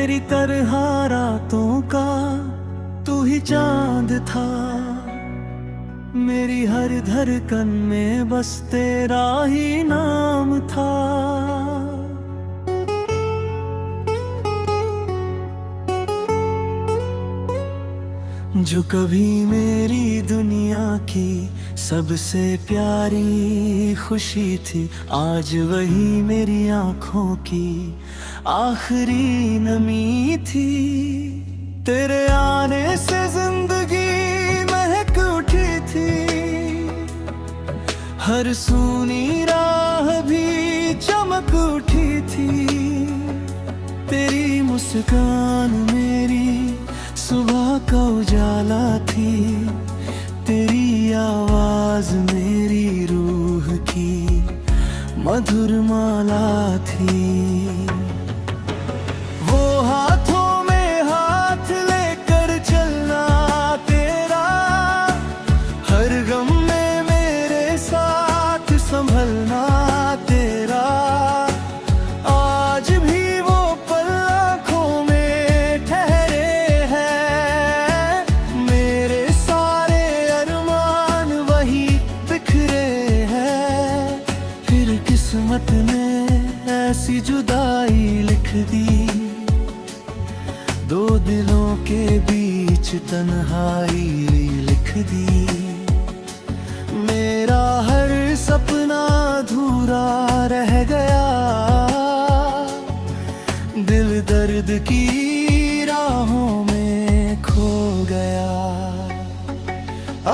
मेरी तरह रातों का तू ही चांद था, मेरी हर धड़कन में बस तेरा ही नाम था। जो कभी मेरी दुनिया की सबसे प्यारी खुशी थी, आज वही मेरी आंखों की आखिरी नमी थी। तेरे आने से जिंदगी महक उठी थी, हर सूनी राह भी चमक उठी थी। तेरी मुस्कान मेरी सुबह का उजाला थी, तेरी आवाज मेरी रूह की मधुर माला थी। वो हाथों में हाथ लेकर चलना तेरा, हर गम में मेरे साथ संभलना तेरा। आज भी वो पल आँखों में ठहरे हैं, मेरे सारे अरमान वही बिखरे हैं। फिर किस्मत ने ऐसी जुदाई लिख दी, दो दिलों के बीच तन्हाई लिख दी। मेरा हर सपना अधूरा रह गया, दिल दर्द की राहों में खो गया।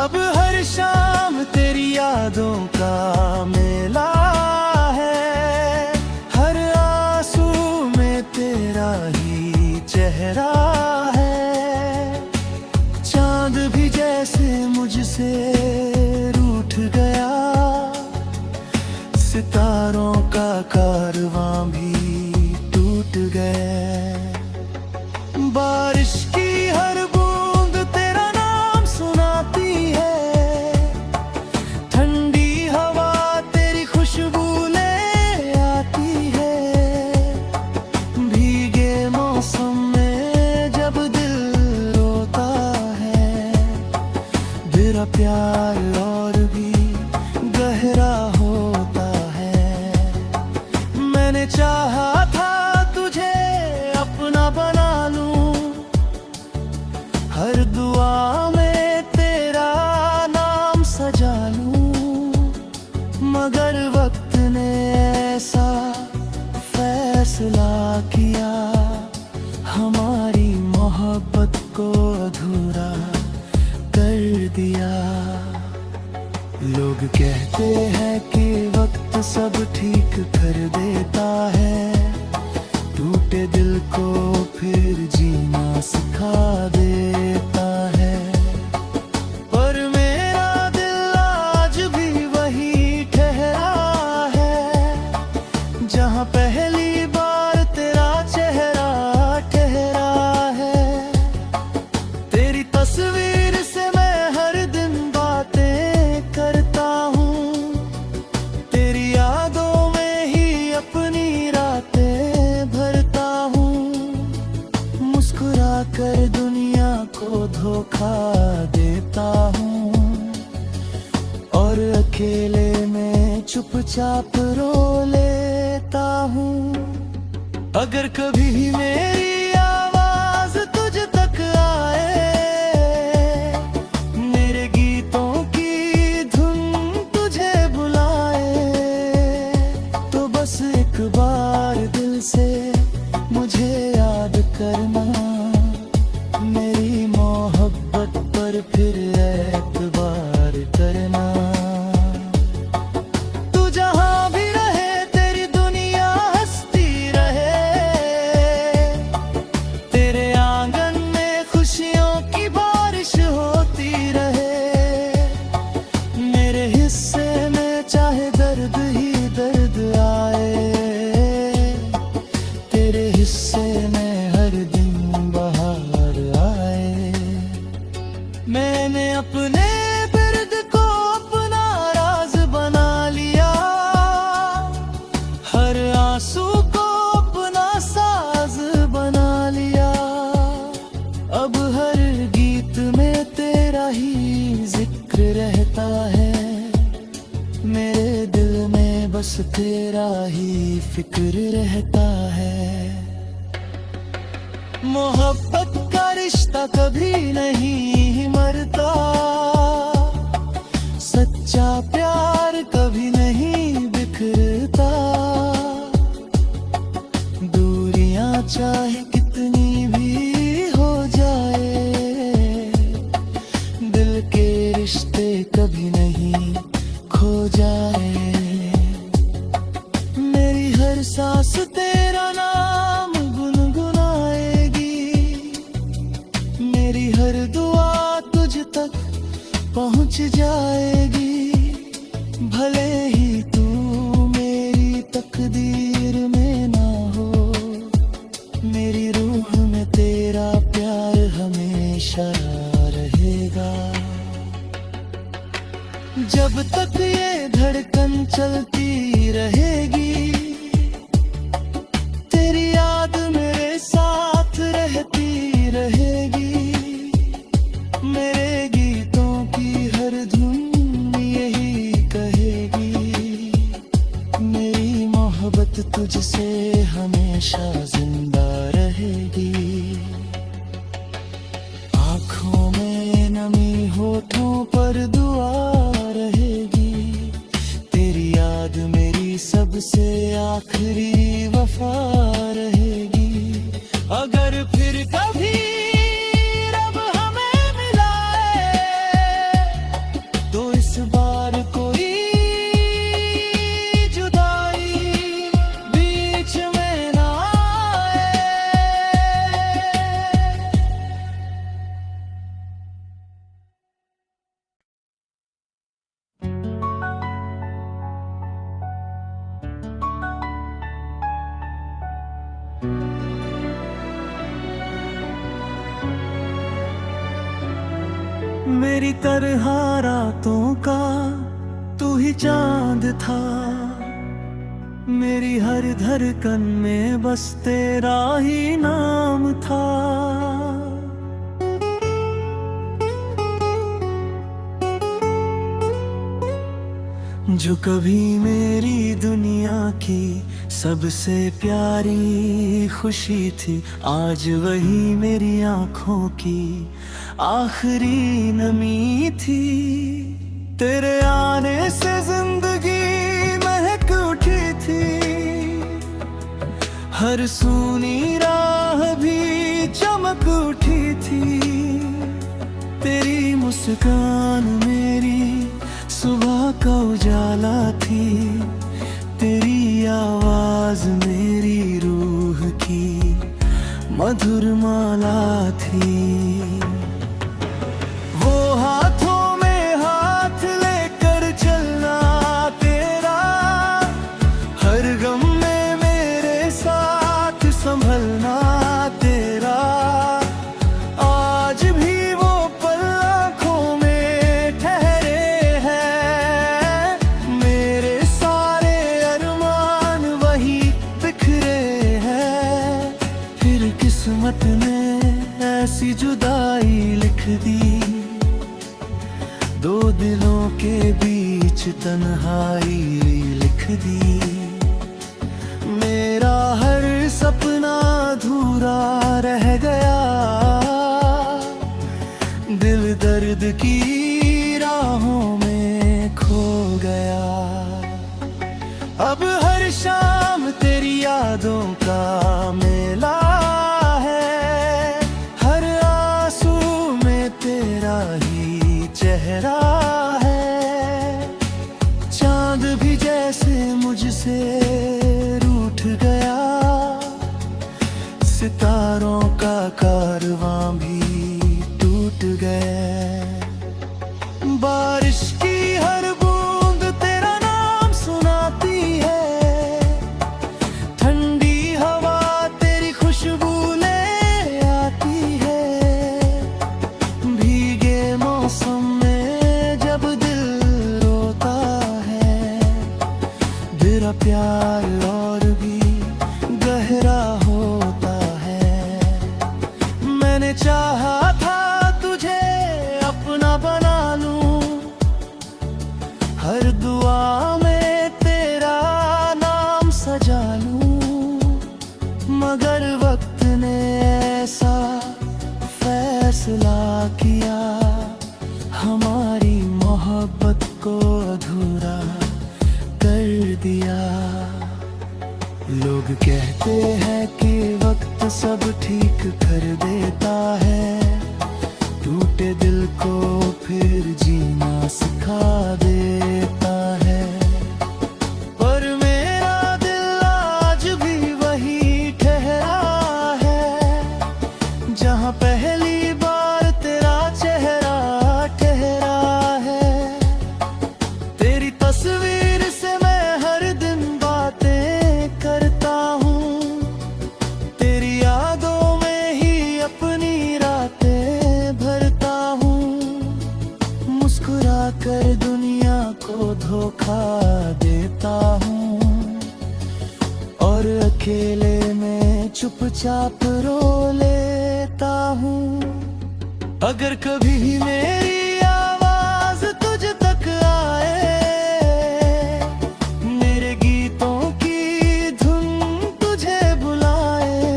अब हर शाम तेरी यादों का मेला है, हर आंसू में तेरा ही चेहरा है। चांद भी जैसे मुझसे रूठ गया, सितारों का कारवां भी टूट गया। बारिश की हर बूंद तेरा नाम सुनाती है, ठंडी हवा तेरी खुशबू ले आती है। भीगे मौसम में जब दिल रोता है, तेरा प्यार और भी गहरा होता है। मैंने चाहा था तुझे अपना बना लूं, हर दुआ में तेरा नाम सजा लूं। मगर वक्त ने ऐसा फैसला किया, हमारी मोहब्बत को अधूरा कर दिया। लोग कहते हैं कि वक्त सब ठीक कर देता है, टूटे दिल को फिर जीना सिखा देता है। पर मेरा दिल आज भी वही ठहरा है, जहां पहली बार तेरा चेहरा ठहरा है। तेरी तस्वीर से मैं हर दिन बातें करता हूँ, तेरी यादों में ही अपनी रातें भरता हूँ। मुस्कुरा कर दुनिया को धोखा देता हूँ, और अकेले में चुपचाप रो लेता हूँ। अगर कभी मेरी आवाज तुझ तक आए, मेरे गीतों की धुन तुझे बुलाए, तो बस एक बार दिल से मुझे याद करना। मेरी मोहब्बत पर फिर एतबार करना। तू जहां भी रहे तेरी दुनिया हंसती रहे, तेरे आंगन में खुशियों की बारिश होती रहे। मेरे हिस्से में चाहे दर्द ही दर्द आए, तेरे हिस्से में हर दिन बहार आए। तेरा ही फिक्र रहता है। मोहब्बत का रिश्ता कभी नहीं मरता, सच्चा प्यार कभी नहीं बिखरता। दूरियां चाहे कितनी भी हो जाए, दिल के रिश्ते कभी नहीं खो जाए। मेरी हर सांस तेरा नाम गुनगुनाएगी, मेरी हर दुआ तुझ तक पहुंच जाएगी। भले ही तू मेरी तकदीर में ना हो, मेरी रूह में तेरा प्यार हमेशा रहेगा। जब तक ये धड़कन चलती रहेगी, तेरी याद मेरे साथ रहती रहेगी। मेरे गीतों की हर धुन यही कहेगी, मेरी मोहब्बत तुझसे हमेशा जिंदा रहेगी। आँखों में नमी, होठों पर दुआ रहेगी, तेरी याद मेरी सबसे आखिरी वफा रहेगी। अगर फिर कभी रब हमें मिलाए, तो इस बार कोई जुदाई बीच में ना आए। मेरी तरह रातों का तू ही चांद था, मेरी हर धड़कन में बस तेरा ही नाम था। जो कभी मेरी दुनिया की सबसे प्यारी खुशी थी, आज वही मेरी आंखों की आखिरी नमी थी। तेरे आने से जिंदगी महक उठी थी, हर सूनी राह भी चमक उठी थी। तेरी मुस्कान मेरी सुबह का उजाला थी, तेरी आवाज मेरी रूह की मधुर माला थी। वो हाथों में हाथ लेकर चलना तेरा, हर गम में मेरे साथ संभलना तेरा। आज भी वो पल आँखों में ठहरे हैं, मेरे सारे अरमान वही बिखरे हैं। फिर किस्मत ने ऐसी जुदाई लिख दी, दो दिलों के बीच तन्हाई लिख दी। मेरा हर सपना अधूरा रह गया, दिल दर्द की राहों में खो गया। अब हर शाम तेरी यादों का मेला है, हर आंसू में तेरा ही चेहरा है। चांद भी जैसे मुझसे रूठ गया, सितारों का कारवां भी टूट गया। बारिश की हर बूंद तेरा नाम सुनाती है, ठंडी हवा तेरी खुशबू ले आती है। भीगे मौसम में जब दिल रोता है, तेरा प्यार और भी गहरा होता है। मैंने चाहा था तुझे अपना बना लूं, हर दुआ में तेरा फैसला किया, हमारी मोहब्बत को अधूरा कर दिया। लोग कहते हैं कि वक्त सब ठीक कर देता है, टूटे दिल को फिर जीना सिखा देता है। पर मेरा दिल आज भी वही ठहरा है, जहाँ पहली बार तेरा चेहरा ठहरा है। तेरी तस्वीर से मैं हर दिन बातें करता हूँ, तेरी यादों में ही अपनी रातें भरता हूँ। मुस्कुरा कर दुनिया को धोखा देता हूँ, और अकेले में चुपचाप रो लेता हूँ। अगर कभी भी मेरी आवाज तुझ तक आए, मेरे गीतों की धुन तुझे बुलाए,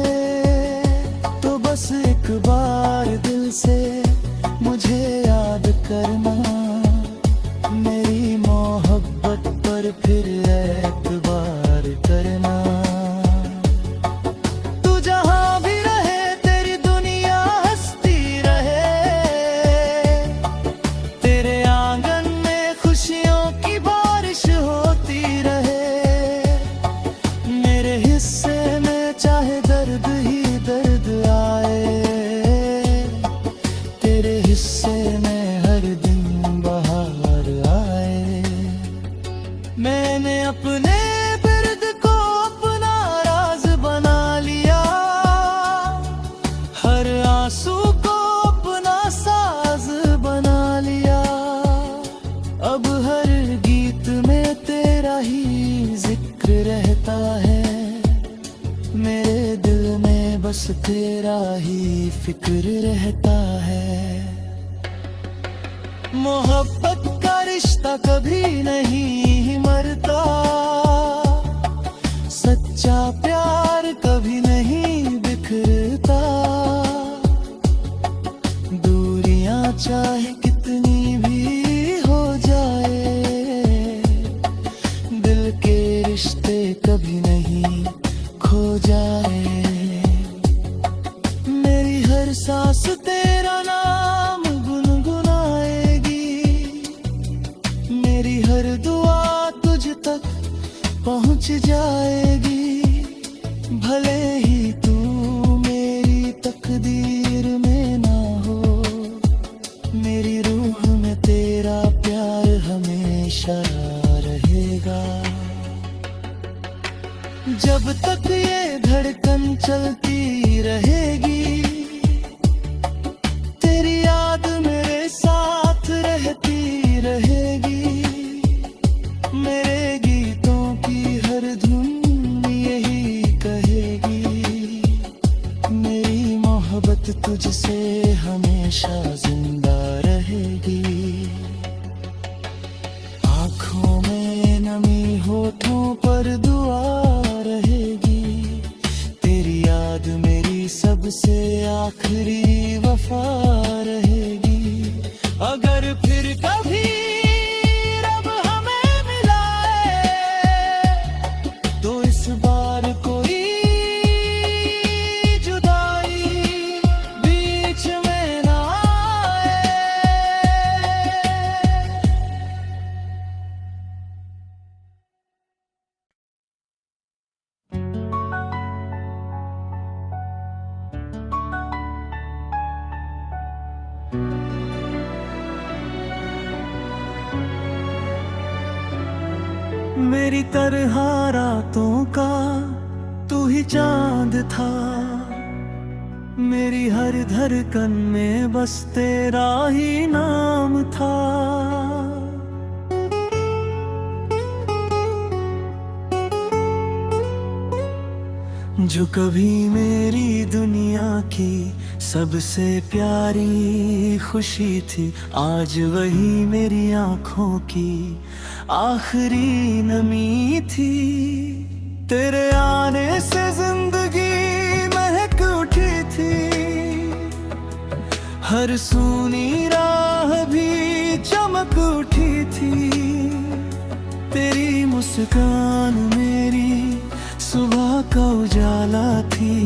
तो बस एक बार दिल से मुझे याद करना, मेरी मोहब्बत पर फिर एतबार करना। तू जहाँ भी रहे तेरी दुनिया हंसती रहे, तेरे आंगन में खुशियों की बारिश होती रहे। मेरे हिस्से में चाहे दर्द ही दर्द आए, तेरे हिस्से में हर दिन बहार आए। मैंने अपने बिर्द को अपना राज बना लिया, हर आंसू को अपना साज बना लिया। अब हर गीत में तेरा ही जिक्र रहता है, मेरे दिल में बस तेरा ही फिक्र रहता है। मोहब्बत का रिश्ता कभी नहीं मरता, सच्चा प्यार कभी नहीं बिखरता। दूरियां चाहे कितनी भी हो जाए, दिल के रिश्ते कभी नहीं खो जाए। मेरी हर सांस तेरा नाम गुनगुनाएगी, मेरी हर दुआ तुझ तक पहुंच जाएगी। भले ही तू मेरी तकदीर में ना हो, मेरी रूह में तेरा प्यार हमेशा रहेगा। जब तक ये धड़कन चलती रहेगी, तेरी याद मेरे साथ रहती रहेगी। मेरे गीतों की हर धुन यही कहेगी, मेरी मोहब्बत तुझसे हमेशा जिंदा रहेगी। आँखों में नमी होठों पर दुआ रहेगी, तेरी याद मेरी सबसे आखिरी वफा रहेगी। अगर फिर कभी रब हमें मिलाए, तो इस बार कोई जुदाई बीच में ना आए। मेरी तरह रातों का तू ही चांद था, मेरी हर धड़कन में बस तेरा ही नाम था। जो कभी मेरी दुनिया की सबसे प्यारी खुशी थी, आज वही मेरी आंखों की आखिरी नमी थी। तेरे आने से जिंदगी महक उठी थी, हर सूनी राह भी चमक उठी थी। तेरी मुस्कान मेरी सुबह का उजाला थी।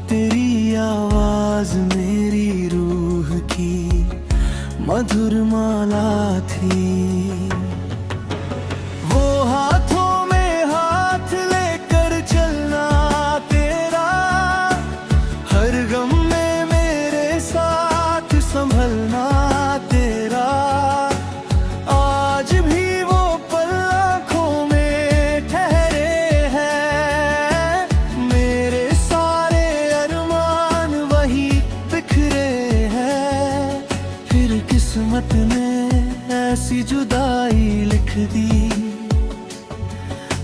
तेरी आवाज मेरी रूह की मधुर माला थी। वो हाथों में हाथ लेकर चलना तेरा, हर गम में मेरे साथ संभलना तेरा। आज भी वो पल आँखों में ठहरे हैं, मेरे सारे अरमान वही बिखरे हैं। फिर किस्मत ने ऐसी जुदाई लिख दी,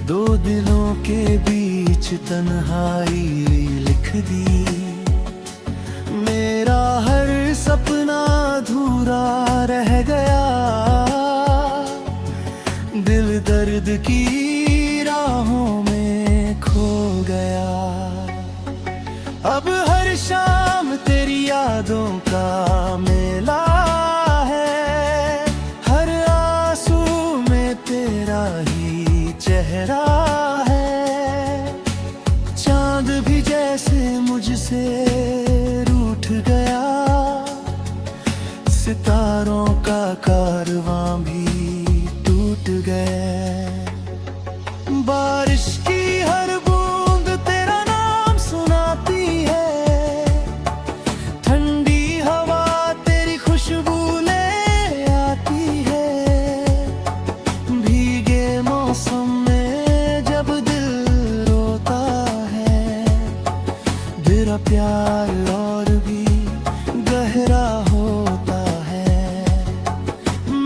दो दिलों के बीच तन्हाई लिख दी। मेरा हर सपना अधूरा रह गया, दिल दर्द की राहों में खो गया। अब हर शाम तेरी यादों का मेला है, हर आंसू में तेरा ही चेहरा है। चांद भी जैसे मुझसे रूठ गया, सितारों का कारवां भी टूट गए। बारिश की हर बूंद तेरा नाम सुनाती है, ठंडी हवा तेरी खुशबू ले आती है। भीगे मौसम में जब दिल रोता है, तेरा प्यार और भी गहरा होता है।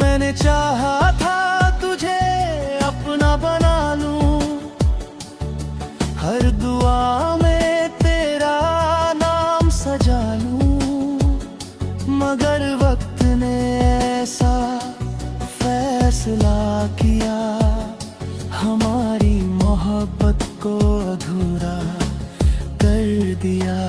मैंने चाहा था तुझे अपना बना लूं, हर दुआ में तेरा नाम सजा लूं। मगर वक्त ने ऐसा फैसला किया, हमारी मोहब्बत को अधूरा कर दिया।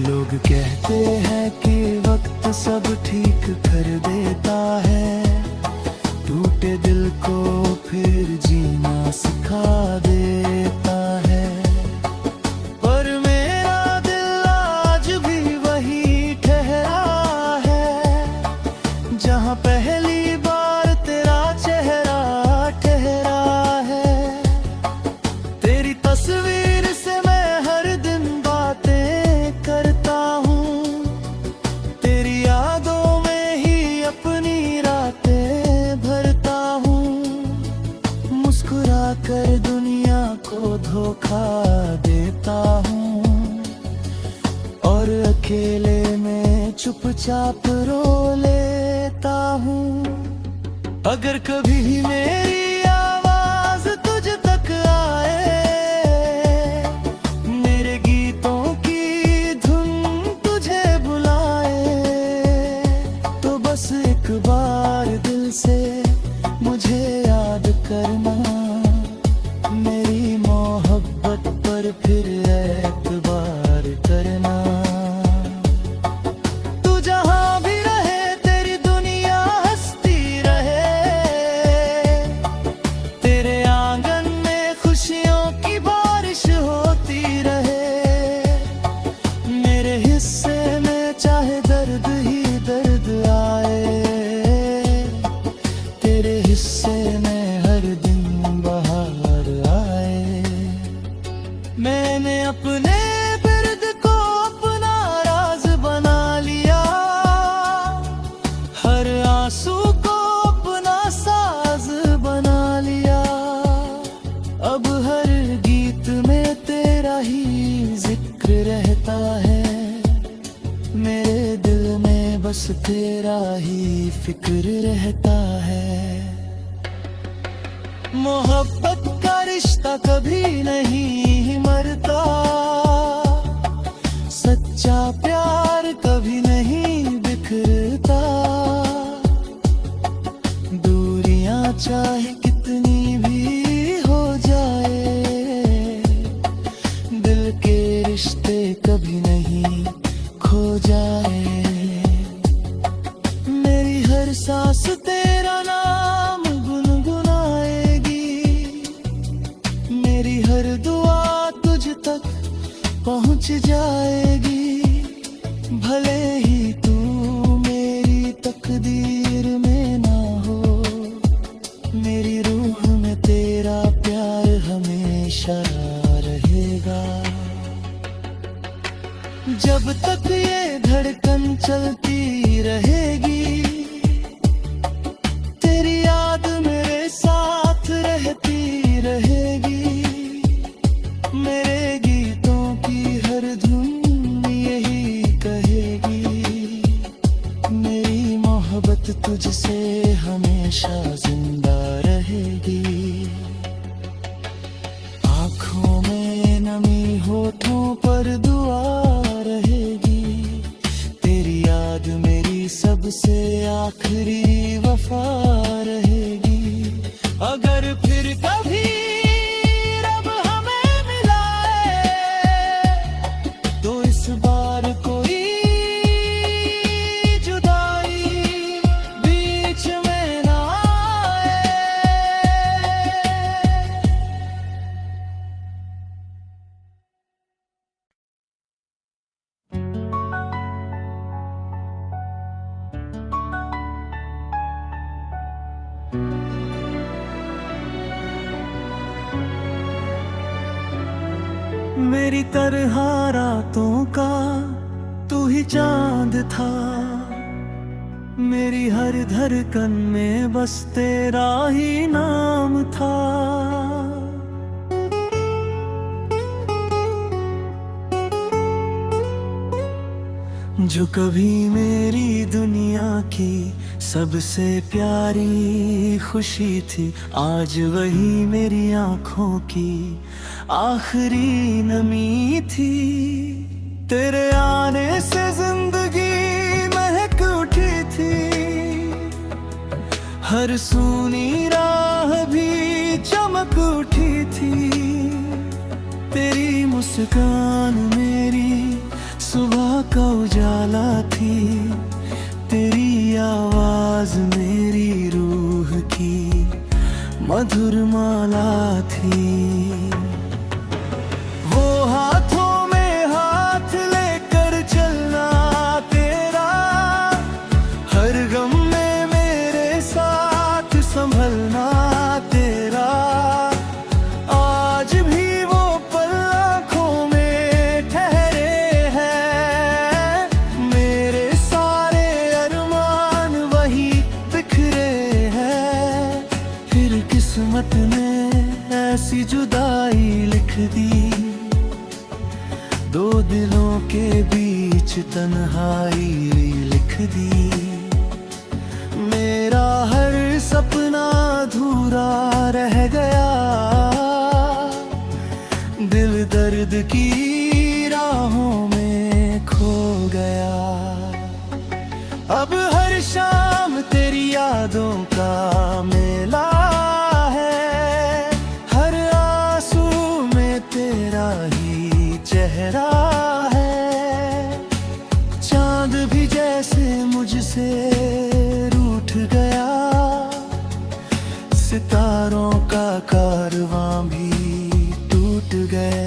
लोग कहते हैं कि वक्त सब ठीक कर देता है, टूटे दिल को फिर जीना सिखा देता है। पर मेरा दिल आज भी वही ठहरा है, जहां पहली बार तेरा चेहरा ठहरा है। तेरी तस्वीर से मैं हर दिन बातें करता हूँ, तेरी यादों में ही अपनी रातें भरता हूँ। मुस्कुरा कर दुनिया को धोखा देता हूँ, और अकेले में चुपचाप रो लेता हूँ। अगर कभी भी मेरी आवाज तुझ तक आए, मेरे गीतों की धुन तुझे बुलाए, तो बस एक बार दिल से मुझे याद करना। मेरी मोहब्बत पर फिर एतबार करना। तू जहां भी रहे तेरी दुनिया हंसती रहे, तेरे आंगन में खुशियों की बारिश होती रहे। मेरे हिस्से में चाहे दर्द ही दर्द आए, तेरे हिस्से में हर दिन बहार आए। मैंने अपने बिर्द को अपना राज बना लिया, हर आंसू को अपना साज बना लिया। अब हर गीत में तेरा ही जिक्र रहता है, मेरे दिल में बस तेरा ही फिक्र रहता है। मोहब्बत का रिश्ता कभी नहीं मरता, सच्चा प्यार कभी नहीं बिखरता। दूरियां चाहे कितनी भी हो जाए, दिल के रिश्ते कभी नहीं खो जाए। तक ये धड़कन चलती रहेगी, तेरी याद मेरे साथ रहती रहेगी। मेरे गीतों की हर धुन यही कहेगी, मेरी मोहब्बत तुझसे हमेशा जिंदा रहेगी। आँखों में नमी, होठों पर दुआ रहेगी, तेरी याद मेरी सबसे आखिरी वफा रहेगी। अगर फिर कभी रब हमें मिलाए, तो इस बार कोई जुदाई बीच में ना आए। मेरी तरह रातों का तू ही चांद था, मेरी हर धड़कन में बस तेरा ही नाम था। जो कभी मेरी दुनिया की सबसे प्यारी खुशी थी, आज वही मेरी आंखों की आखिरी नमी थी। तेरे आने से जिंदगी महक उठी थी, हर सूनी राह भी चमक उठी थी। तेरी मुस्कान मेरी सुबह का उजाला थी, तेरी आवाज मेरी रूह की मधुर माला थी। वो हाथों में हाथ लेकर चलना तेरा, हर गम में मेरे साथ संभलना तेरा। आज भी वो पल आँखों में ठहरे हैं, मेरे सारे अरमान वही बिखरे हैं। फिर किस्मत ने ऐसी जुदाई लिख दी, दो दिलों के बीच तन्हाई लिख दी। मेरा हर सपना अधूरा रह गया, दिल दर्द की राहों में खो गया। अब हर शाम तेरी यादों का मेला है, हर आंसू में तेरा ही चेहरा है। चांद भी जैसे मुझसे रूठ गया, सितारों का कारवां भी टूट गए।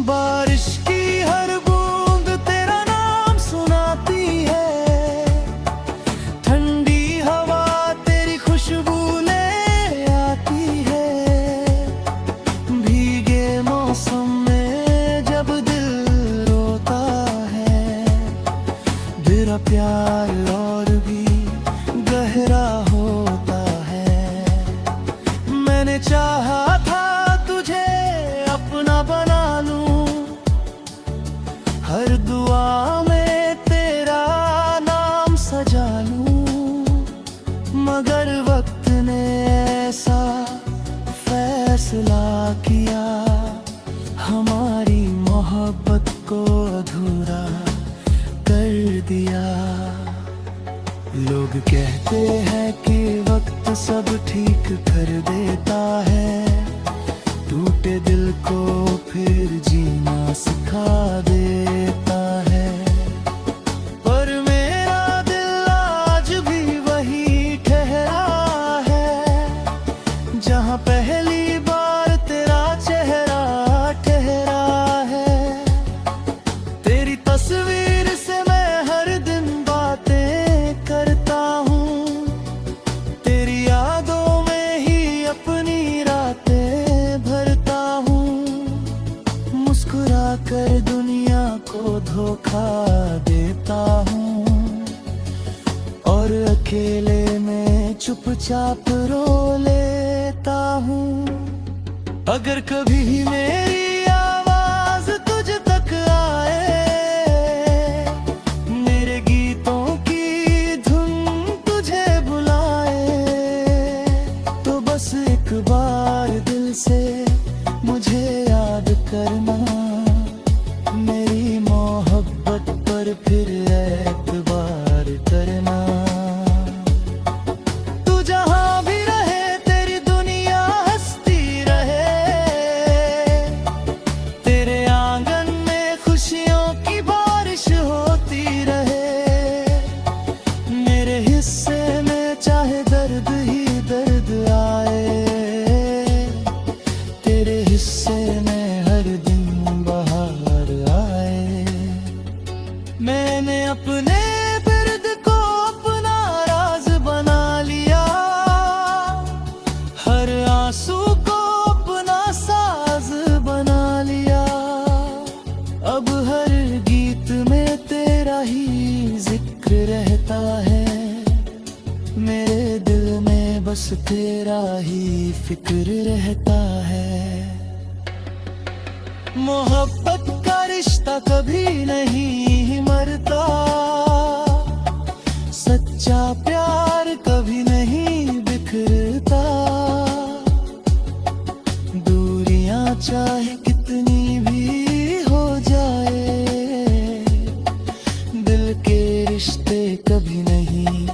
बारिश की हर बूंद तेरा नाम सुनाती है, ठंडी हवा तेरी खुशबू ले आती है। भीगे मौसम में जब दिल रोता है, तेरा प्यार और भी गहरा होता है। मैंने चाहा था तुझे अपना बना लूं, हर दुआ में तेरा नाम सजा लूं, मगर वक्त ने ऐसा फैसला किया, हमारी मोहब्बत को अधूरा कर दिया। लोग कहते हैं कि वक्त सब ठीक कर देता है, टूटे दिल को फिर जीना सिखा देता है। पर मेरा दिल आज भी वही ठहरा है, जहाँ पहली बार तेरा चेहरा ठहरा है। तेरी तस्वीर से मैं हर दिन बातें करता हूँ, तेरी यादों में ही अपनी रातें भरता हूँ। मुस्कुरा कर दुनिया को धोखा देता हूँ और अकेले में चुपचाप रो लेता हूँ। अगर कभी मेरी आवाज तुझ तक आए, मेरे गीतों की धुन तुझे बुलाए, तो बस एक बार दिल से मुझे याद करना, मेरी मोहब्बत पर फिर एतबार करना। तू जहां भी रहे तेरी दुनिया हंसती रहे, तेरे आंगन में खुशियों की बारिश होती रहे। मेरे हिस्से में चाहे दर्द ही दर्द आए, तेरे हिस्से में हर दिन बहार आए। मैंने अपने दर्द को अपना राज बना लिया, हर आंसू को अपना साज बना लिया। अब हर गीत में तेरा ही जिक्र रहता है, मेरे दिल में बस तेरा ही फिक्र रहता है। मोहब्बत का रिश्ता कभी नहीं मरता, सच्चा प्यार कभी नहीं बिखरता। दूरियां चाहे कितनी भी हो जाए, दिल के रिश्ते कभी नहीं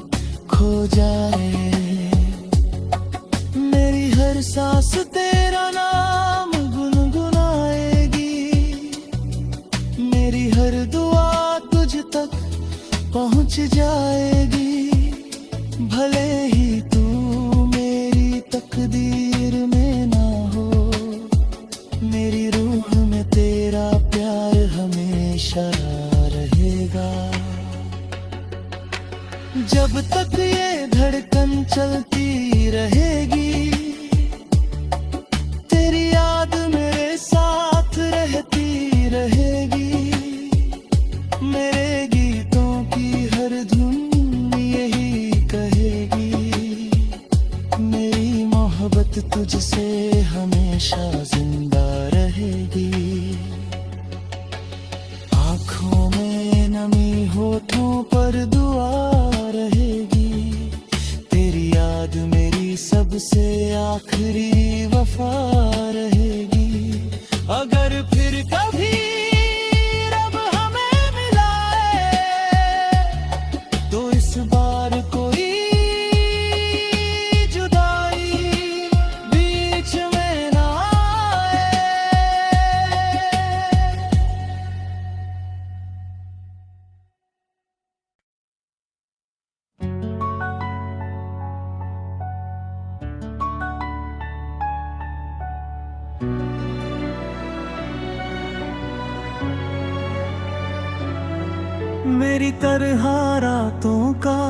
खो जाए। मेरी हर सांस तेरा नाम गुनगुनाएगी, मेरी हर दुआ तुझ तक पहुंच जाएगी। भले ही तू मेरी तकदीर में ना हो, मेरी रूह में तेरा प्यार हमेशा रहेगा। जब तक ये धड़कन चलती रहेगी, तेरी याद मेरे साथ रहती रहेगी। मेरे गीतों की हर धुन यही कहेगी, मेरी मोहब्बत तुझसे हमेशा जिंदा रहेगी। आँखों में नमी होठों पर दुआ रहेगी, तेरी याद मेरी सबसे आखिरी वफा रहेगी। अगर फिर कभी रब हमें मिलाए, तो इस बार कोई जुदाई बीच में ना आए। मेरी तरह रातों का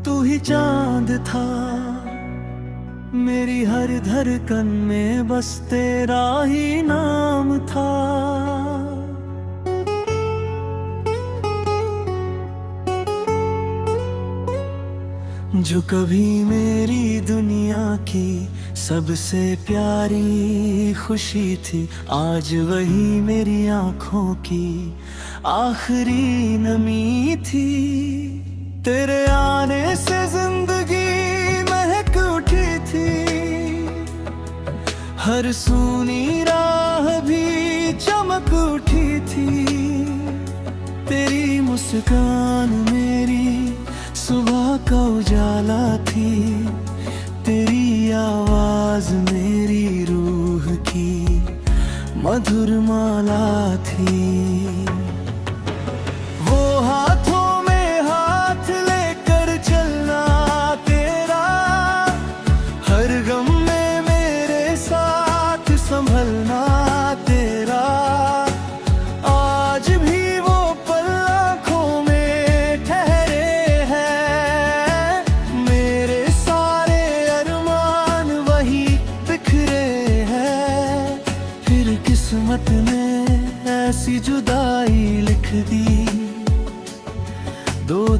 तू ही चांद था, मेरी हर धड़कन में बस तेरा ही नाम था। जो कभी मेरी दुनिया की सबसे प्यारी खुशी थी, आज वही मेरी आंखों की आखिरी नमी थी। तेरे आने से जिंदगी महक उठी थी, हर सूनी राह भी चमक उठी थी। तेरी मुस्कान मेरी सुबह का उजाला थी, तेरी आवाज मेरी रूह की मधुर माला थी। वो हाथों में हाथ लेकर चलना तेरा, हर गम में मेरे साथ संभलना तेरा। आज भी वो पल आँखों में ठहरे हैं, मेरे सारे अरमान वही बिखरे हैं। फिर किस्मत ने ऐसी जुदा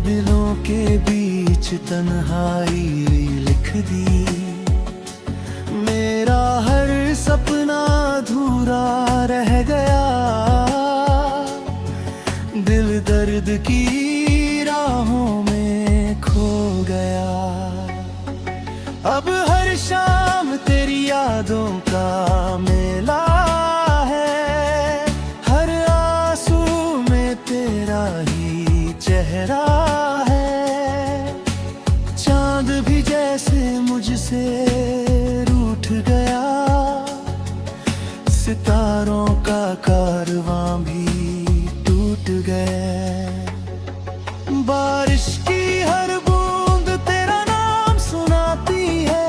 दिलों के बीच तन्हाई लिख दी। मेरा हर सपना अधूरा रह गया, दिल दर्द की राहों में खो गया। अब हर शाम तेरी यादों का मेला है, हर आंसू में तेरा ही चेहरा है। चांद भी जैसे मुझसे रूठ गया, सितारों का कारवां भी टूट गया। बारिश की हर बूंद तेरा नाम सुनाती है,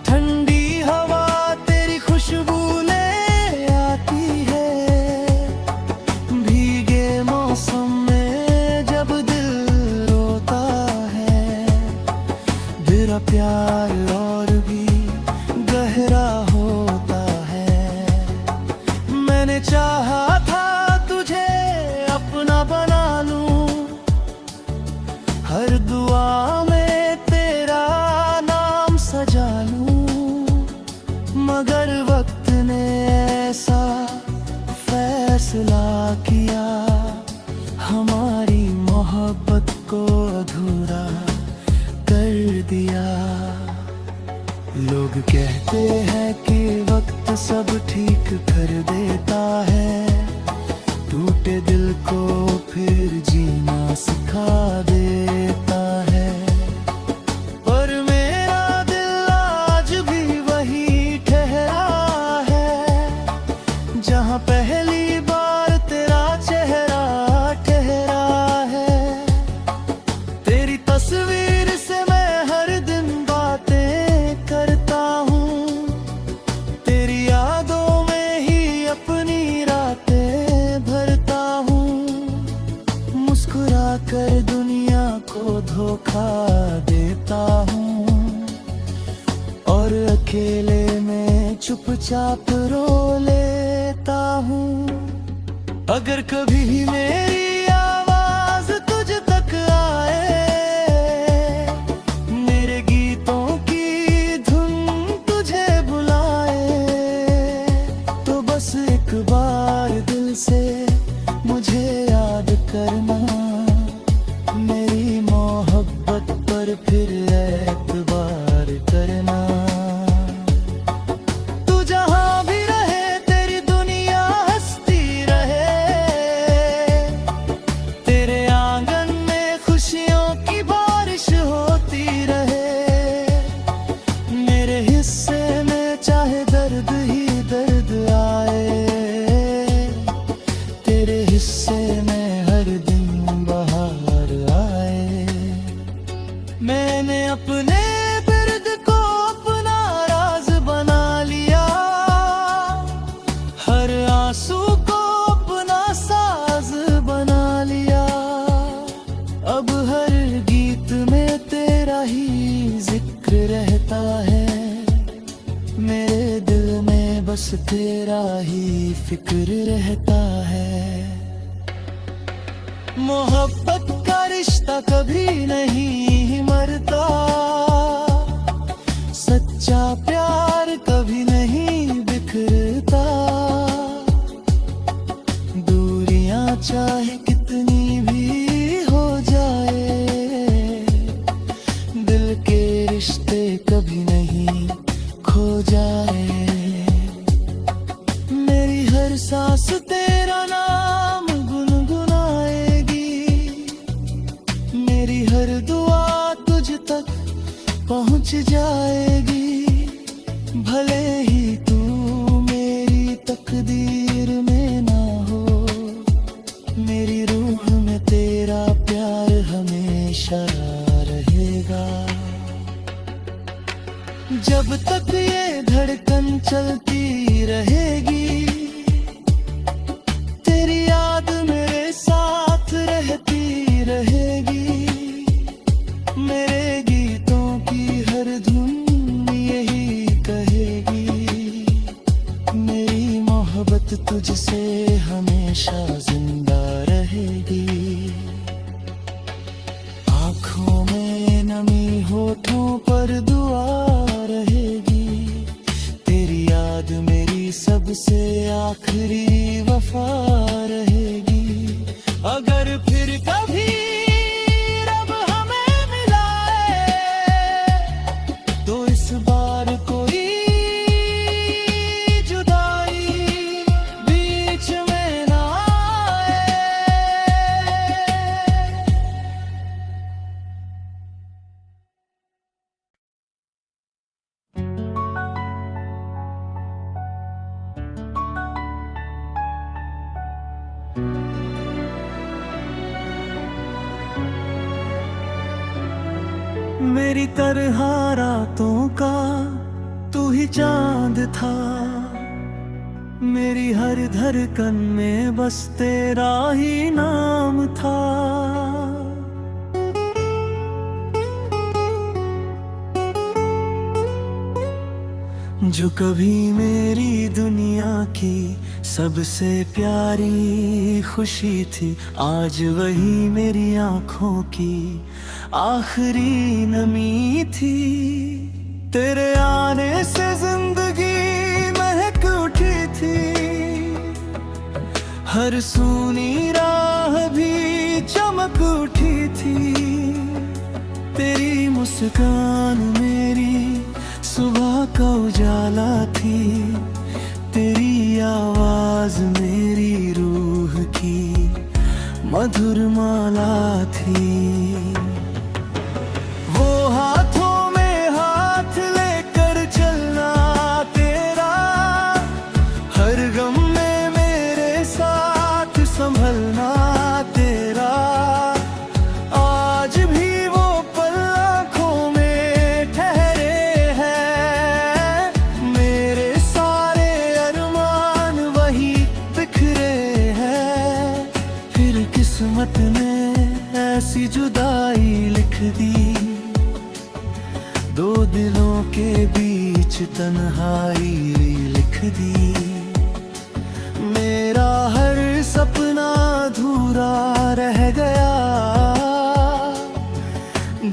ठंडी हवा तेरी खुशबू ले आती है। भीगे मौसम में जब दिल रोता है, तेरा प्यार और भी गहरा होता है। मैंने चाहा था तुझे अपना बना लूं, हर दुआ में तेरा नाम सजा लूं, मगर वक्त ने ऐसा फैसला किया, हमारी मोहब्बत को अधूरा कर दिया। लोग कहते हैं कि वक्त सब ठीक कर देता है, टूटे दिल को फिर जीना सिखा देता है। पर मेरा दिल आज भी वही ठहरा है, जहां पहली बार तेरा चेहरा ठहरा है। तेरी तस्वीर से मैं हर दिन बातें करता हूँ, तेरी यादों में ही अपनी रातें भरता हूँ। मुस्कुरा कर दुनिया को धोखा देता हूँ, और अकेले में चुपचाप रो लेता हूँ। अगर कभी मेरी आवाज तुझ तक आए, मेरे गीतों की धुन तुझे बुलाए, तो बस एक बार दिल से मुझे याद करना, मेरी मोहब्बत पर फिर एतबार करना। तू जहां भी रहे तेरी दुनिया हंसती रहे, तेरे आंगन में खुशियों की बारिश होती रहे। मेरे हिस्से में चाहे दर्द ही दर्द आए, तेरे हिस्से में हर दिन बहार आए। मैंने अपने बिर्द को अपना राज बना लिया, हर आंसू को अपना साज बना लिया। अब हर गीत में तेरा ही जिक्र रहता है, मेरे दिल में बस तेरा ही फिक्र रहता है। मोहब्बत का रिश्ता कभी नहीं मरता, सच्चा प्यार कभी नहीं बिखरता। दूरियां चाहे कितनी भी हो जाए, दिल के रिश्ते कभी नहीं खो जाए। मेरी हर सांस तेरा नाम गुनगुनाएगी, मेरी हर दुआ तुझ तक पहुंच जाएगी। भले ही तू मेरी तकदीर में ना हो, मेरी रूह में तेरा प्यार हमेशा रहेगा। जब तक ये धड़कन चलती रहेगी, तेरी याद मेरे साथ रहती रहेगी। मेरे गीतों की हर धुन यही कहेगी, मेरी मोहब्बत तुझसे हमेशा जिंदा रहेगी। मेरी तरह रातों का तू ही चांद था, मेरी हर धड़कन में बस तेरा ही नाम था। जो कभी मेरी दुनिया की सबसे प्यारी खुशी थी, आज वही मेरी आंखों की आखिरी नमी थी। तेरे आने से जिंदगी महक उठी थी, हर सूनी राह भी चमक उठी थी। तेरी मुस्कान मेरी सुबह का उजाला थी, तेरी आवाज मेरी रूह की मधुर माला थी। वो हाथों में हाथ लेकर चलना तेरा, हर गम में मेरे साथ संभलना तेरा। आज भी वो पल आँखों में ठहरे हैं, मेरे सारे अरमान वही बिखरे हैं। फिर किस्मत ने ऐसी जुदाई लिख दी, दो दिलों के बीच तन्हाई लिख दी। मेरा हर सपना अधूरा रह गया,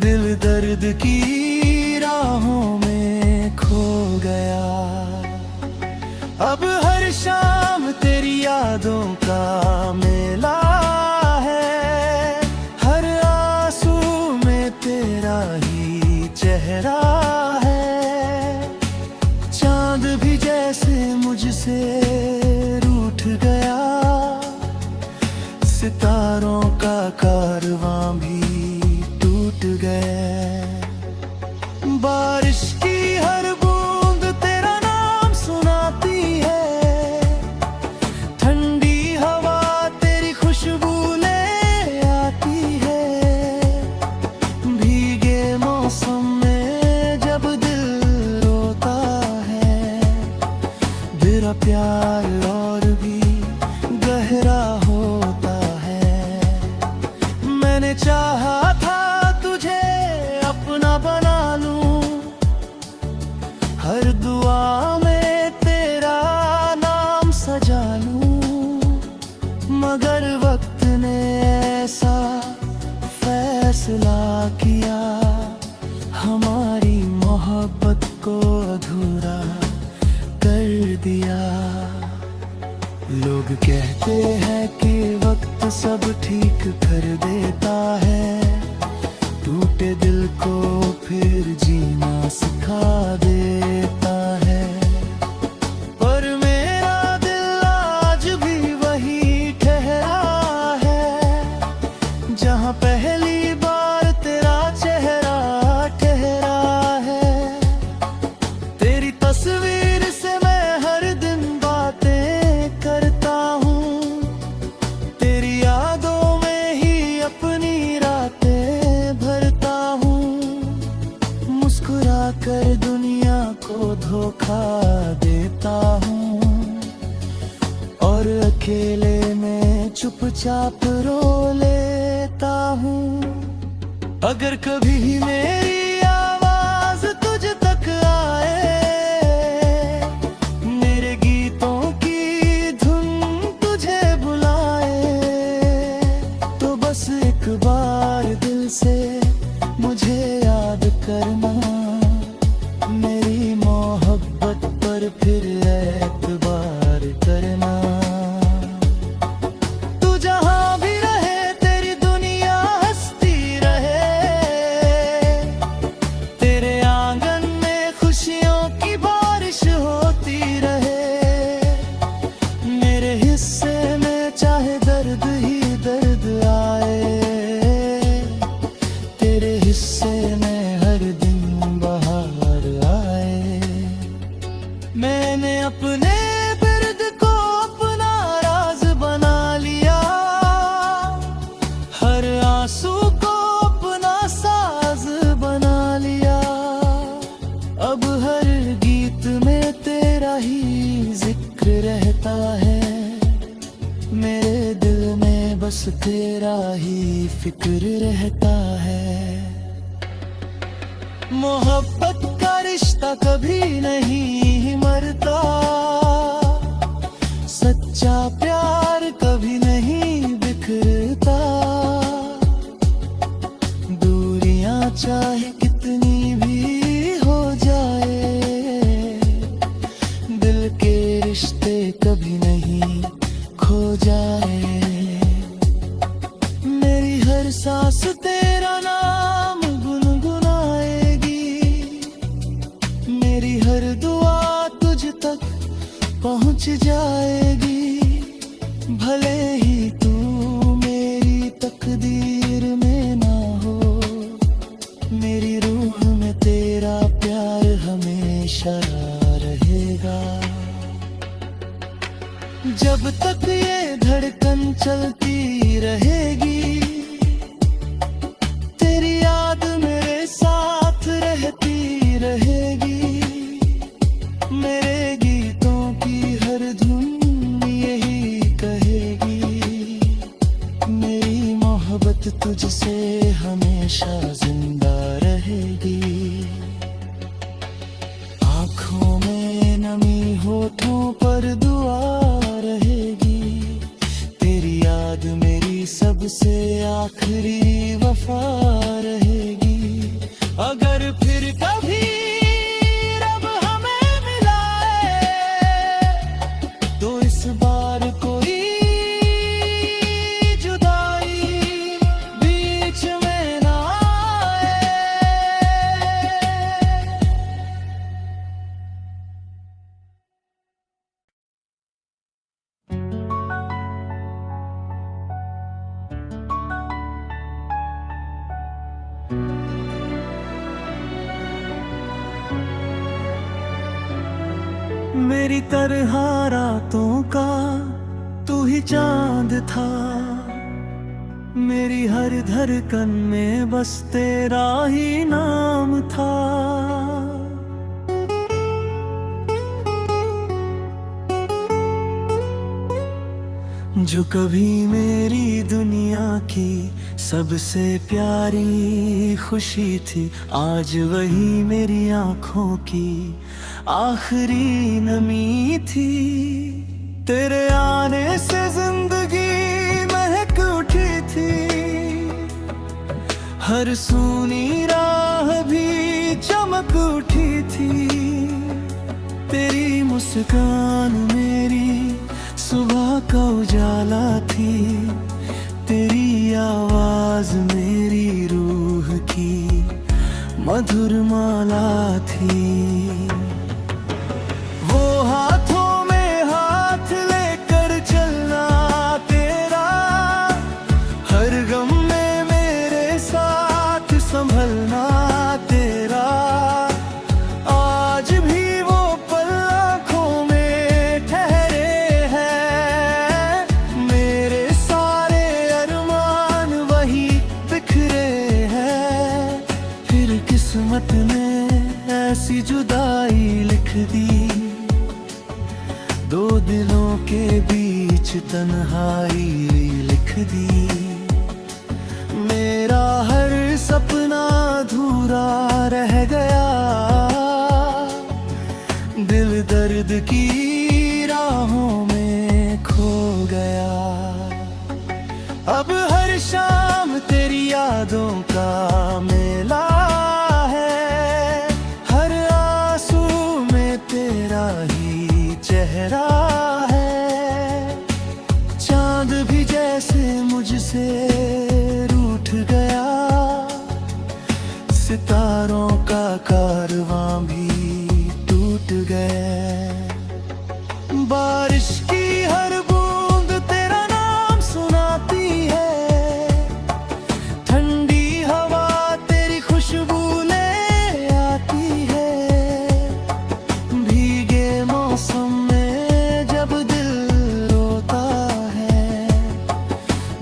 दिल दर्द की राहों में खो गया। अब हर शाम तेरी यादों का मेला है, हर आंसू में तेरा ही चेहरा है। चांद भी जैसे मुझसे रूठ गया, सितारों का कारवां भी टूट गया। बारिश की हर बूंद तेरा नाम सुनाती है, ठंडी हवा तेरी खुशबू ले आती है। भीगे मौसम में जब दिल रोता है, तेरा प्यार और भी गहरा होता है। मैंने चाहा था तुझे अपना बना लूं, हर दुआ में तेरा नाम सजा लूं। मगर वक्त ने ऐसा फैसला किया, हमारी मोहब्बत को अधूरा कर दिया। लोग कहते हैं कि वक्त सब ठीक कर देता है, टूटे दिल को फिर जीना सिखा देता है। पर मेरा दिल आज भी वही ठहरा है, जहां पहली बार तेरा चेहरा ठहरा है। तेरी तस्वीर से मैं हर दिन बातें करता हूँ, तेरी यादों में ही अपनी रातें भरता हूँ। मुस्कुरा कर दुनिया को धोखा देता हूँ, और अकेले में चुपचाप रो लेता हूँ। अगर कभी मेरी आवाज तुझ तक आए, मेरे गीतों की धुन तुझे बुलाए, तो बस एक बार दिल से मुझे याद करना। मेरी मोहब्बत पर फिर एतबार करना। तू जहां भी रहे तेरी दुनिया हंसती रहे, बस तेरा ही फिक्र रहता है। मोहब्बत का रिश्ता कभी नहीं मरता, सच्चा प्यार कभी नहीं बिखरता। दूरियां चाहे कितनी भी हो जाए, दिल के रिश्ते कभी नहीं खो जाए। मेरी हर सांस तेरा नाम गुनगुनाएगी, मेरी हर दुआ तुझ तक पहुंच जाएगी। भले ही तू मेरी तकदीर में ना हो, मेरी रूह में तेरा प्यार हमेशा रहेगा। जब तक ये धड़कन चलती रहेगी, तेरी याद मेरे साथ रहती रहेगी। मेरे गीतों की हर धुन यही कहेगी, मेरी मोहब्बत तुझसे हमेशा जिंदा रहेगी। आँखों में नमी, होठों पर दुआ रहेगी, तेरी याद मेरी सबसे आखिरी वफा रहेगी। अगर फिर कभी रब हमें मिलाए, तो इस बार कोई जुदाई बीच में ना आए। मेरी तरह रातों का तू ही चांद था, मेरी हर धड़कन में बस तेरा ही नाम था। जो कभी मेरी दुनिया की सबसे प्यारी खुशी थी, आज वही मेरी आंखों की आखिरी नमी थी। तेरे आने से जिंदगी महक उठी थी, हर सूनी राह भी चमक उठी थी। तेरी मुस्कान मेरी सुबह का उजाला थी, तेरी आवाज मेरी रूह की मधुर माला थी। वो हाथों में हाथ लेकर चलना तेरा, हर गम में मेरे साथ संभलना तेरा। आज भी वो पल आँखों में ठहरे हैं, मेरे सारे अरमान वही बिखरे हैं। फिर किस्मत ने ऐसी जुदाई लिख दी, दो दिलों के बीच तन्हाई लिख दी। मेरा हर सपना अधूरा रह गया, दिल दर्द की राहों में खो गया। अब हर शाम तेरी यादों का मेला है, हर आंसू में तेरा ही चेहरा है। चांद भी जैसे मुझसे रूठ गया, सितारों का कारवां भी टूट गए। बारिश की हर बूंद तेरा नाम सुनाती है, ठंडी हवा तेरी खुशबू ले आती है। भीगे मौसम में जब दिल रोता है,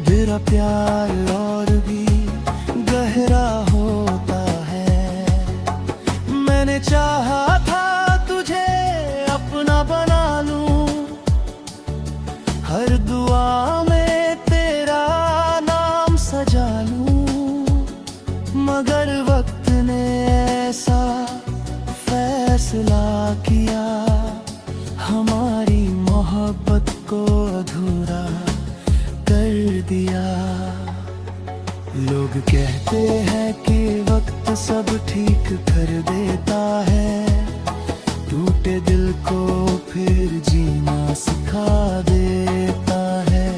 मेरा प्यार और भी गहरा होता है। मैंने चाहा था तुझे अपना बना लूं, हर दुआ में तेरा दिया। लोग कहते हैं कि वक्त सब ठीक कर देता है, टूटे दिल को फिर जीना सिखा देता है।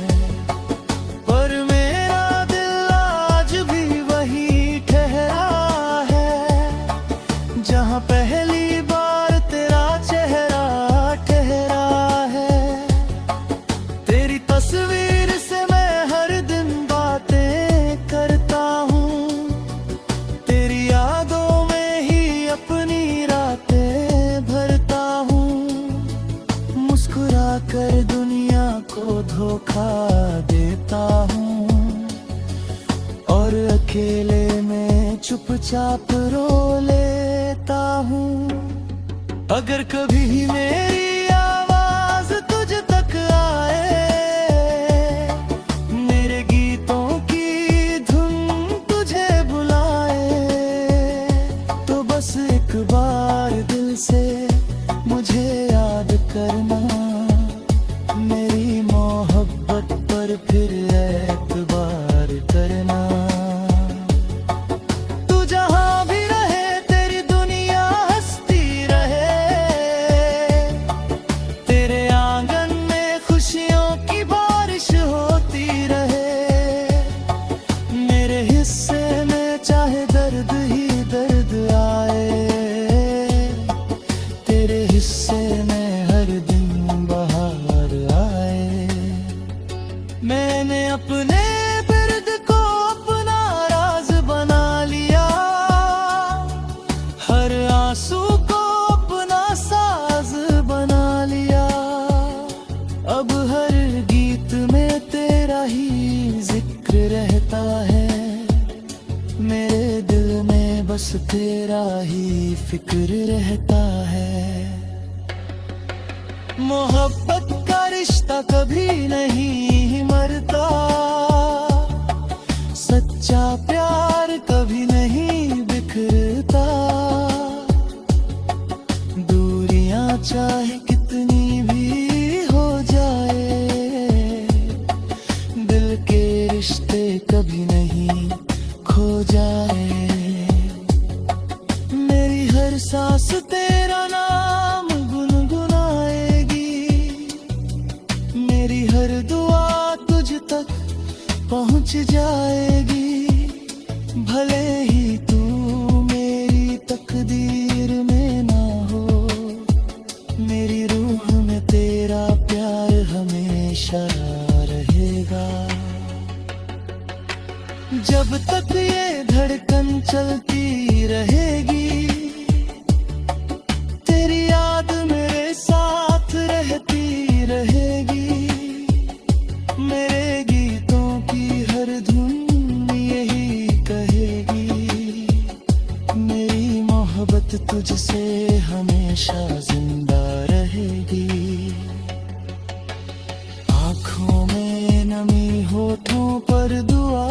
पर मेरा दिल आज भी वही ठहरा है, जहाँ पहली बार तेरा चेहरा ठहरा है। तेरी तस्वीर से मैं हर दिन बातें करता हूँ, तेरी यादों में ही अपनी रातें भरता हूँ। मुस्कुरा कर दुनिया को धोखा देता हूँ, और अकेले में चुपचाप रो लेता हूँ। अगर कभी मेरी आवाज तुझ तक आए, मेरे गीतों की धुन तुझे बुलाए, तो बस एक बार दिल से मुझे याद करना, मेरी मोहब्बत पर फिर एतबार करना। तू जहाँ भी रहे तेरी दुनिया हंसती रहे, तेरे आंगन में खुशियों की बारिश होती रहे। मेरे हिस्से में चाहे दर्द ही दर्द आए, तेरे हिस्से में हर दिन बहार आए। मैंने अपने दर्द को अपना राज बना लिया, हर आंसू को अपना साज बना लिया। अब हर गीत में तेरा ही जिक्र रहता है, मेरे दिल में बस तेरा ही फिक्र रहता है। मोहब्बत का रिश्ता कभी नहीं मरता, सच्चा प्यार कभी नहीं बिखरता। दूरियां चाहे कितनी भी हो जाए, दिल के रिश्ते कभी नहीं खो जाए। मेरी हर सांस तेरा नाम गुनगुनाएगी, मेरी हर दुआ तुझ तक पहुंच जाएगी। भले ही तू मेरी तकदीर में ना हो, मेरी रूह में तेरा प्यार हमेशा रहेगा। जब तक ये धड़कन चलती रहेगी, तेरी याद मेरे साथ रहती रहेगी। मेरे गीतों की हर धुन यही कहेगी, मेरी मोहब्बत तुझसे हमेशा जिंदा रहेगी। आँखों में नमी होठों पर दुआ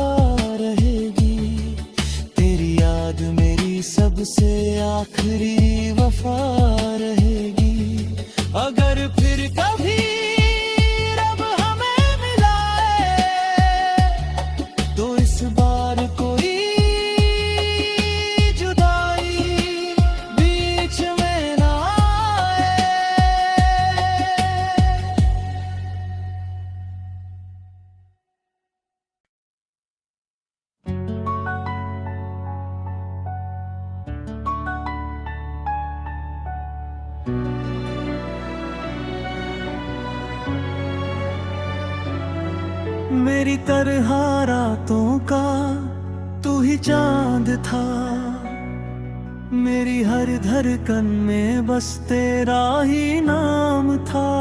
रहेगी, तेरी याद मेरी सबसे आखिरी वफा रहेगी। अगर फिर कभी रब हमें मिलाए, तो इस बार कोई जुदाई बीच में ना आए। मेरी तरह रातों का तू ही चांद था, मेरी हर धड़कन में बस तेरा ही नाम था।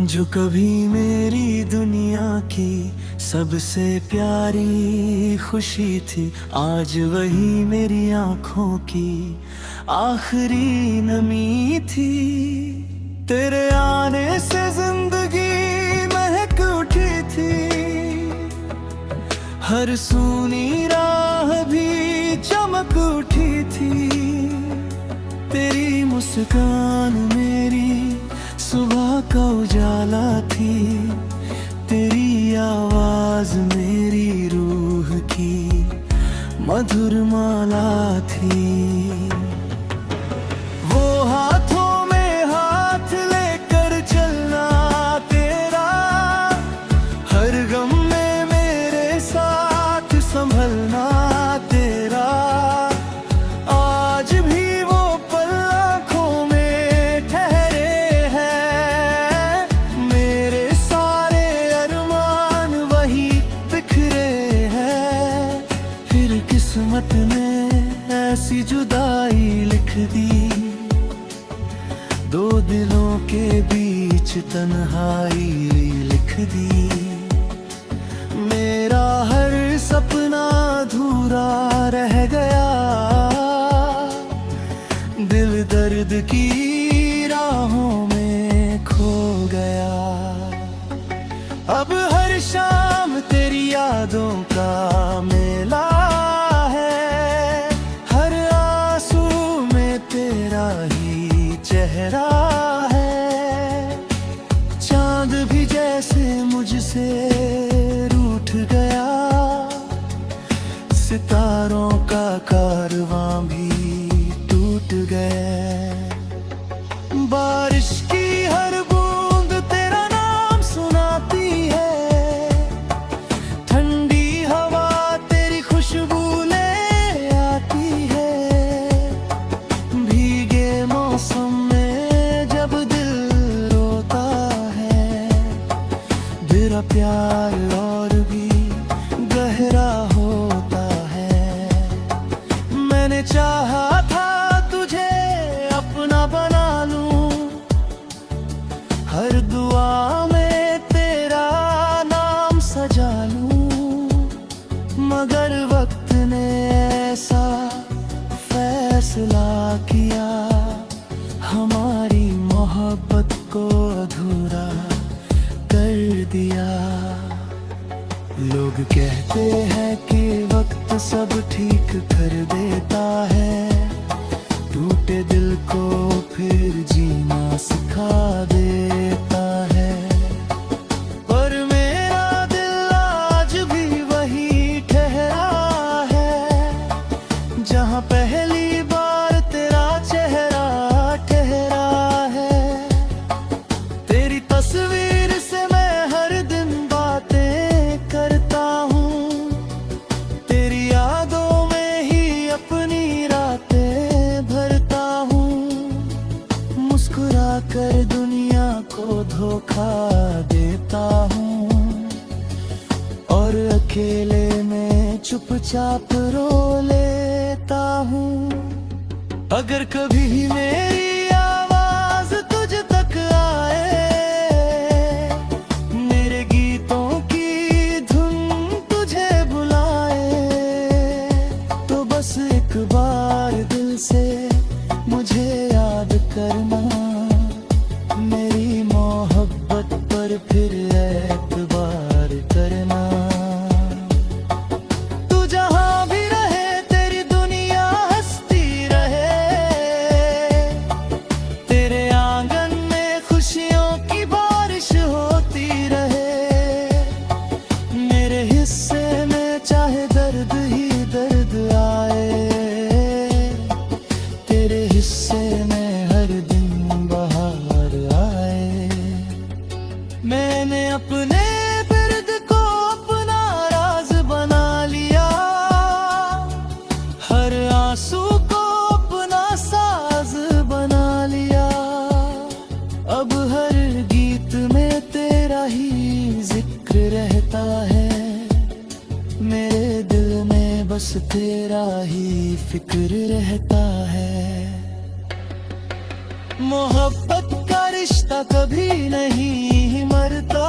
जो कभी मेरी दुनिया की सबसे प्यारी खुशी थी, आज वही मेरी आंखों की आखिरी नमी थी। तेरे आने से जिंदगी महक उठी थी, हर सूनी राह भी चमक उठी थी। तेरी मुस्कान मेरी सुबह का उजाला थी, तेरी आवाज मेरी रूह की मधुर माला थी। वो हाथों में हाथ लेकर चलना तेरा, हर गम में मेरे साथ संभलना तेरा। आज भी वो पल आँखों में ठहरे हैं, मेरे सारे अरमान वही बिखरे हैं। फिर किस्मत ने ऐसी जुदाई लिख दी, दो दिलों के बीच तन्हाई लिख दी। मेरा हर सपना अधूरा रह गया, दिल दर्द की राहों में खो गया। अब हर शाम तेरी यादों का मेला है, हर आंसू में तेरा ही चेहरा है। चांद भी जैसे मुझसे रूठ गया, सितारों का कारवां भी टूट गए। बारिश की हर बूंद तेरा नाम सुनाती है, ठंडी हवा तेरी खुशबू ले आती है। भीगे मौसम में जब दिल रोता है, तेरा प्यार और भी गहरा होता है। मैंने चाहा था तुझे अपना बना लूं, हर दुआ में तेरा नाम सजा लूं। मगर वक्त ने ऐसा फैसला किया, हमारी मोहब्बत को अधूरा कर दिया। लोग कहते हैं कि वक्त सब ठीक कर देता है, टूटे दिल को फिर जीना सिखा देता है। पर मेरा दिल आज भी वही ठहरा है, जहां पहली बार तेरा चेहरा ठहरा है। तेरी तस्वीर से मैं हर दिन बातें करता हूँ, तेरी यादों में ही अपनी रातें भरता हूँ। मुस्कुरा कर दुनिया को धोखा देता हूँ, और अकेले में चुपचाप रो लेता हूँ। अगर कभी मेरी आवाज तुझ तक आए, मेरे गीतों की धुन तुझे बुलाए, तो बस एक बार दिल से मुझे याद करना। मेरी मोहब्बत पर फिर एतबार करना। तू जहां भी रहे तेरी दुनिया हंसती रहे, तेरे आंगन में खुशियों की बारिश होती रहे। मेरे हिस्से में चाहे दर्द ही दर्द आए, तेरे हिस्से में हर दिन बहार आए। मैंने अपने दर्द को अपना राज बना लिया, हर आंसू को अपना साज बना लिया। अब हर गीत में तेरा ही जिक्र रहता है, मेरे दिल में बस तेरा ही फिक्र रहता है। मोहब्बत का रिश्ता कभी नहीं मरता,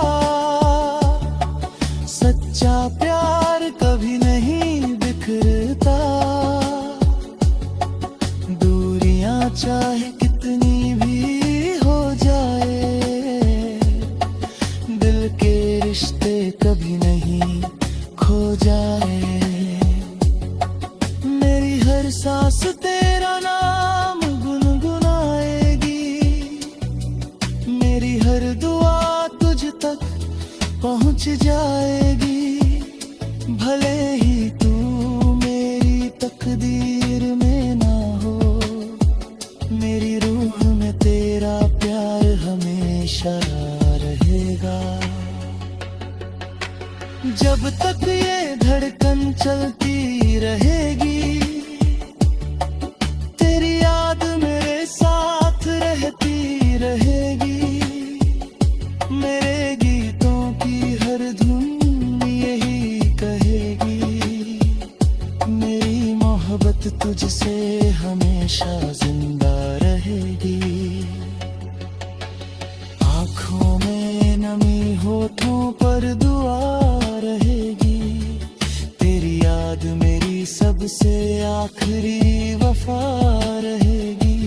सच्चा प्यार कभी नहीं बिखरता। दूरियां चाहे कितनी भी हो जाए, दिल के रिश्ते कभी नहीं खो जाए। मेरी हर सांस तेरा नाम गुनगुनाए, पूछ जाएगी, भले ही तू मेरी तकदीर में ना हो। मेरी रूह में तेरा प्यार हमेशा रहेगा। जब तक ये धड़कन चलती रहेगी, तेरी याद मेरे साथ रहती रहेगी। मेरे गीतों की हर धुन यही कहेगी, मेरी मोहब्बत तुझसे हमेशा जिंदा रहेगी। आँखों में नमी, होठों पर दुआ रहेगी। तेरी याद मेरी सबसे आखिरी वफा रहेगी।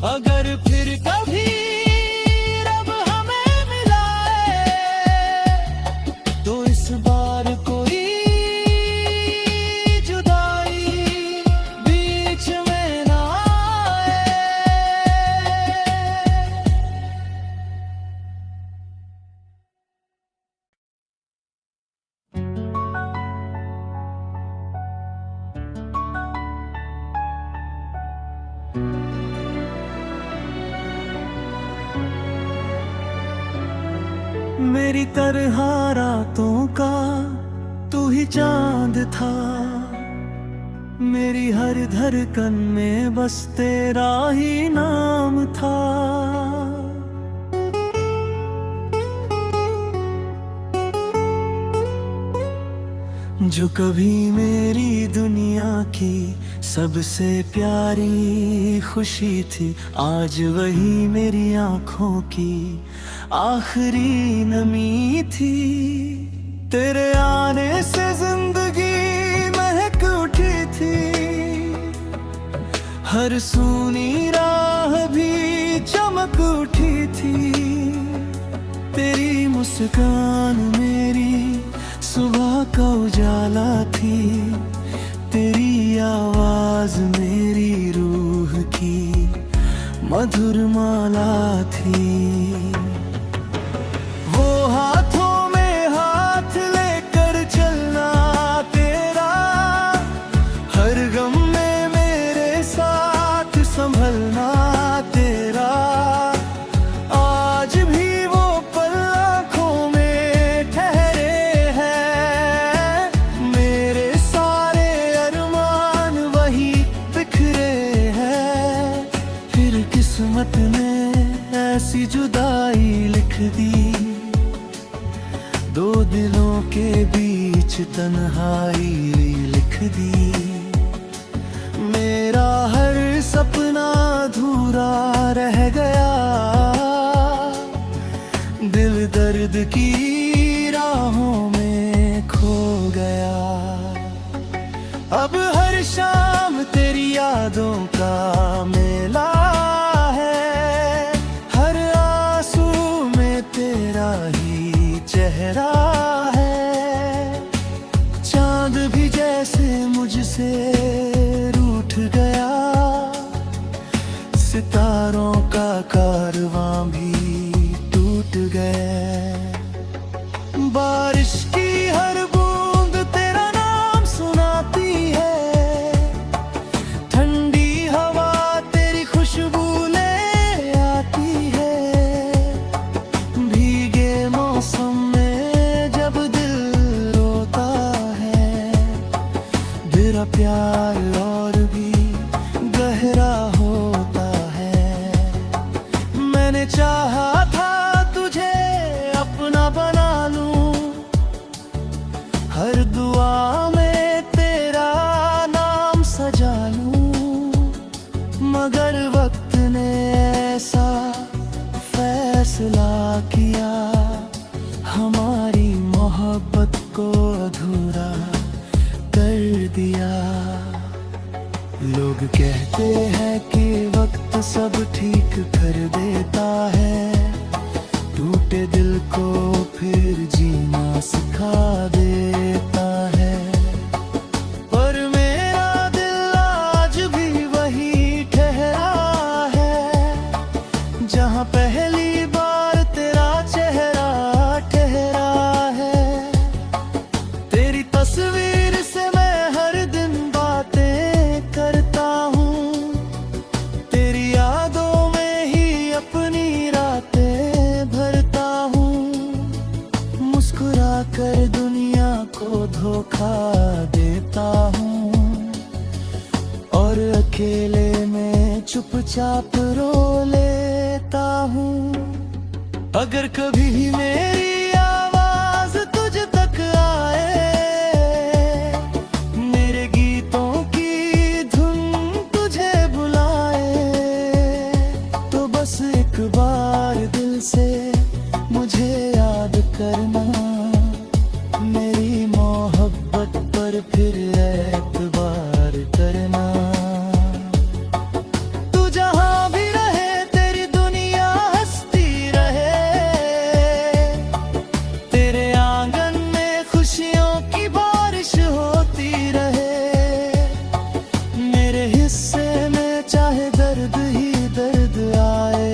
अगर फिर कभी रब हमें मिलाए, तो इस बार कोई जुदाई बीच में ना आए। मेरी तरह रातों का तू ही चांद था। मेरी हर धड़कन में बस तेरा ही नाम था। जो कभी मेरी दुनिया की सबसे प्यारी खुशी थी, आज वही मेरी आंखों की आखिरी नमी थी। तेरे आने से जिंदगी महक उठी थी, हर सूनी राह भी चमक उठी थी। तेरी मुस्कान मेरी सुबह का उजाला थी, तेरी आवाज मेरी रूह की मधुर माला थी। वो हाथों में हाथ लेकर चलना तेरा, हर गम में मेरे साथ संभलना तेरा। आज भी वो पल आँखों में ठहरे हैं, मेरे सारे अरमान वही बिखरे हैं। फिर किस्मत ने ऐसी जुदाई लिख दी, दो दिलों के बीच तन्हाई लिख दी। मेरा हर सपना अधूरा रह गया, दिल दर्द की राहों में खो गया। अब हर शाम तेरी यादों का मेला है, हर आंसू में तेरा ही चेहरा है। चांद भी जैसे मुझसे रूठ गया, सितारों का कारवां भी टूट गया। बारिश की हर बूंद तेरा नाम सुनाती है, ठंडी हवा तेरी खुशबू ले आती है। भीगे मौसम में जब दिल रोता है, तेरा प्यार और भी गहरा होता है। मैंने चाहा था तुझे अपना बना लूं, हर दुआ में तेरा नाम सजा लूं। मगर वक्त ने ऐसा फैसला किया, हमारी मोहब्बत को अधूरा कर दिया। लोग कहते हैं कि वक्त सब ठीक कर देता है, टूटे दिल को फिर जीना सिखा देता है। पर मेरा दिल आज भी वही ठहरा है, जहाँ पहली बार तेरा चेहरा ठहरा है। चुपचाप रो लेता हूँ। अगर कभी भी मेरी आवाज तुझ तक आए, मेरे गीतों की धुन तुझे बुलाए, तो बस एक बार दिल से मुझे याद करना, मेरी मोहब्बत पर फिर एतबार करना। तू जहां भी रहे तेरी दुनिया हंसती रहे, तेरे आंगन में खुशियों की बारिश होती रहे, मेरे हिस्से में चाहे दर्द ही दर्द आए,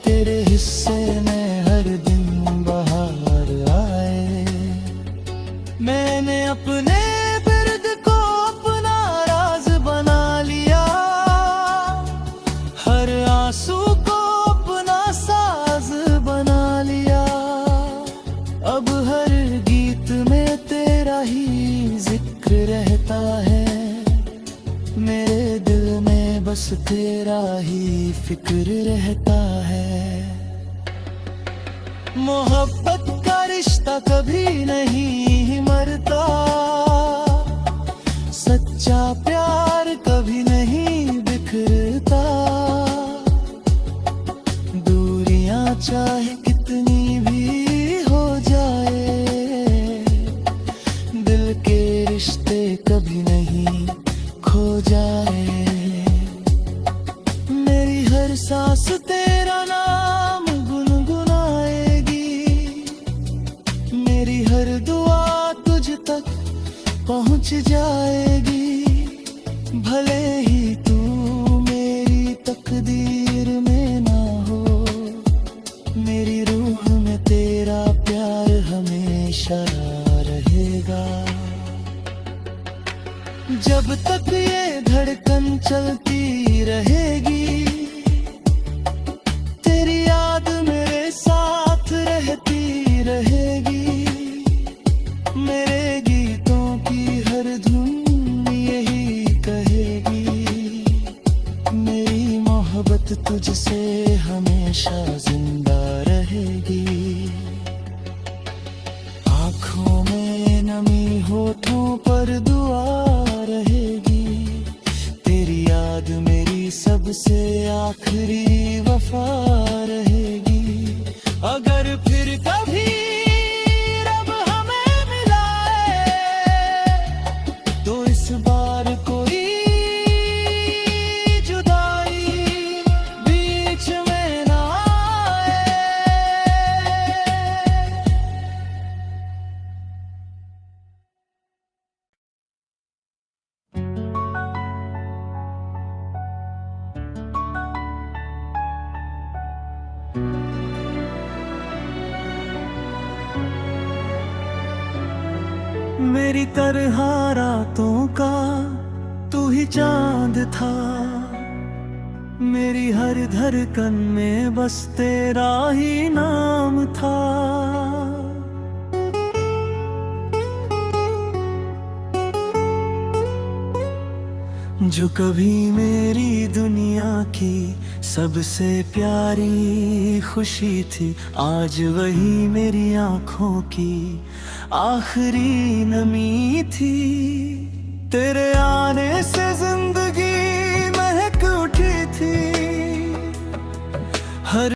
तेरे हिस्से में हर दिन बहार आए। मैंने अपने बिर्द को अपना राज बना लिया, हर आंसू को अपना साज बना लिया, अब हर गीत में तेरा ही जिक्र रहता है, मेरे दिल में बस तेरा ही फिक्र रहता है। मोहब्बत का रिश्ता कभी नहीं मरता, सच्चा प्यार कभी नहीं बिखरता, दूरियां चाहे कितनी भी हो जाए, दिल के रिश्ते कभी नहीं खो जाए। मेरी हर सांस तेरा नाम गुनगुनाएगी, मेरी हर दुआ तुझ तक पहुंच जाएगी, भले ही तू मेरी तकदीर में ना हो, मेरी रूह में तेरा प्यार हमेशा रहेगा। जब तक ये धड़कन चलती रहेगी, तेरी याद मेरे साथ रहती रहेगी, मेरे गीतों की हर धुन यही कहेगी, मेरी मोहब्बत तुझसे हमेशा जिंदा रहेगी। आँखों में नमी होठों पर दुआ रहेगी, तेरी याद मेरी सबसे आखिरी वफा रहेगी। अगर फिर कभी रब हमें मिलाए, तो इस बार कोई जुदाई बीच में ना आए। मेरी तरह रातों का तू ही चांद था, मेरी हर धड़कन में बस तेरा ही नाम था। जो कभी मेरी दुनिया की सबसे प्यारी खुशी थी, आज वही मेरी आंखों की आखिरी नमी थी। तेरे आने से जिंदगी महक उठी थी, हर